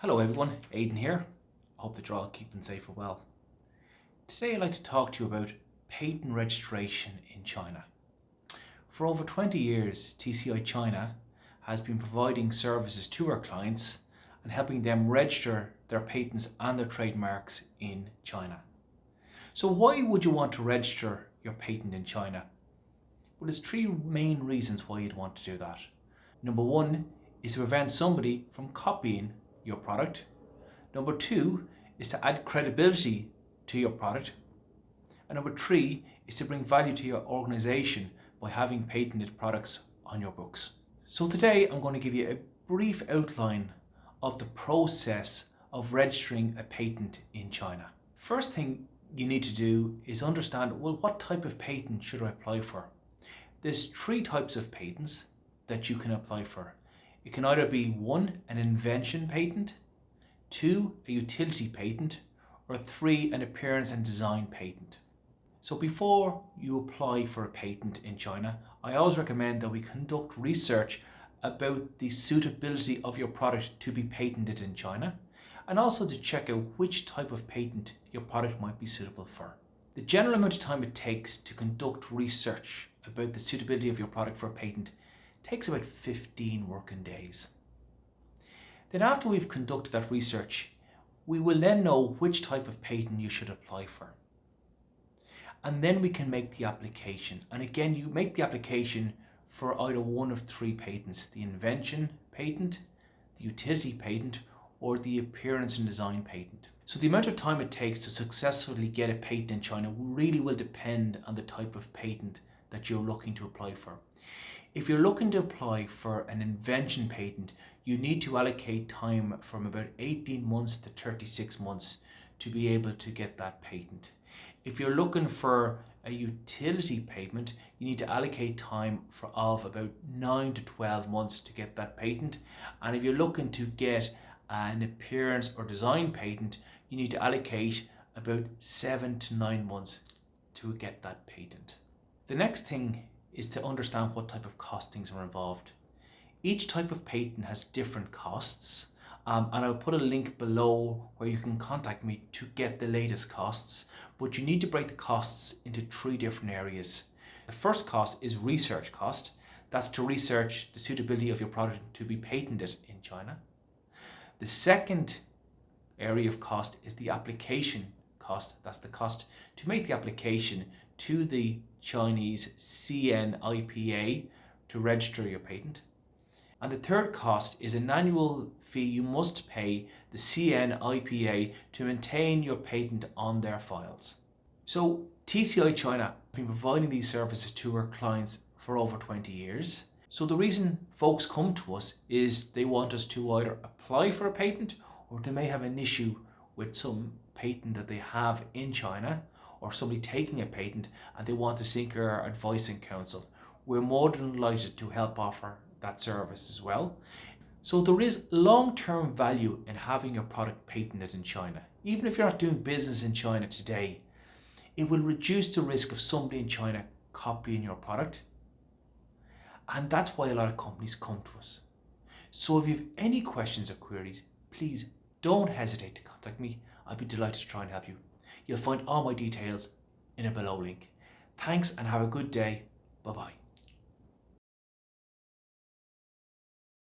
Hello everyone, Aidan here. I hope that you're all keeping safe and well. Today I'd like to talk to you about patent registration in China. For over 20 years, TCI China has been providing services to our clients and helping them register their patents and their trademarks in China. So why would you want to register your patent in China? Well, there's three main reasons why you'd want to do that. Number one is to prevent somebody from copying your product. Number two is to add credibility to your product. And number three is to bring value to your organization by having patented products on your books. So today I'm going to give you a brief outline of the process of registering a patent in China. First thing you need to do is understand, well, what type of patent should I apply for? There's three types of patents that you can apply for. It can either be one, an invention patent, two, a utility patent, or three, an appearance and design patent. So before you apply for a patent in China, I always recommend that we conduct research about the suitability of your product to be patented in China, and also to check out which type of patent your product might be suitable for. The general amount of time it takes to conduct research about the suitability of your product for a patent takes about 15 working days. Then after we've conducted that research, we will then know which type of patent you should apply for. And then we can make the application. And again, you make the application for either one of three patents: the invention patent, the utility patent, or the appearance and design patent. So the amount of time it takes to successfully get a patent in China really will depend on the type of patent that you're looking to apply for. If you're looking to apply for an invention patent, you need to allocate time from about 18 months to 36 months to be able to get that patent. If you're looking for a utility patent, you need to allocate time of about 9 to 12 months to get that patent. And if you're looking to get an appearance or design patent, you need to allocate about 7 to 9 months to get that patent. The next thing is to understand what type of costings are involved. Each type of patent has different costs, and I'll put a link below where you can contact me to get the latest costs, but you need to break the costs into three different areas. The first cost is research cost. That's to research the suitability of your product to be patented in China. The second area of cost is the application cost. That's the cost to make the application to the Chinese CNIPA to register your patent. And the third cost is an annual fee you must pay the CNIPA to maintain your patent on their files. So TCI China have been providing these services to our clients for over 20 years. So the reason folks come to us is they want us to either apply for a patent, or they may have an issue with some patent that they have in China, or somebody taking a patent and they want to seek our advice and counsel. We're more than delighted to help offer that service as well. So there is long-term value in having your product patented in China. Even if you're not doing business in China today, it will reduce the risk of somebody in China copying your product. And that's why a lot of companies come to us. So if you have any questions or queries, please don't hesitate to contact me. I'd be delighted to try and help you. You'll find all my details in a below link. Thanks and have a good day. Bye-bye.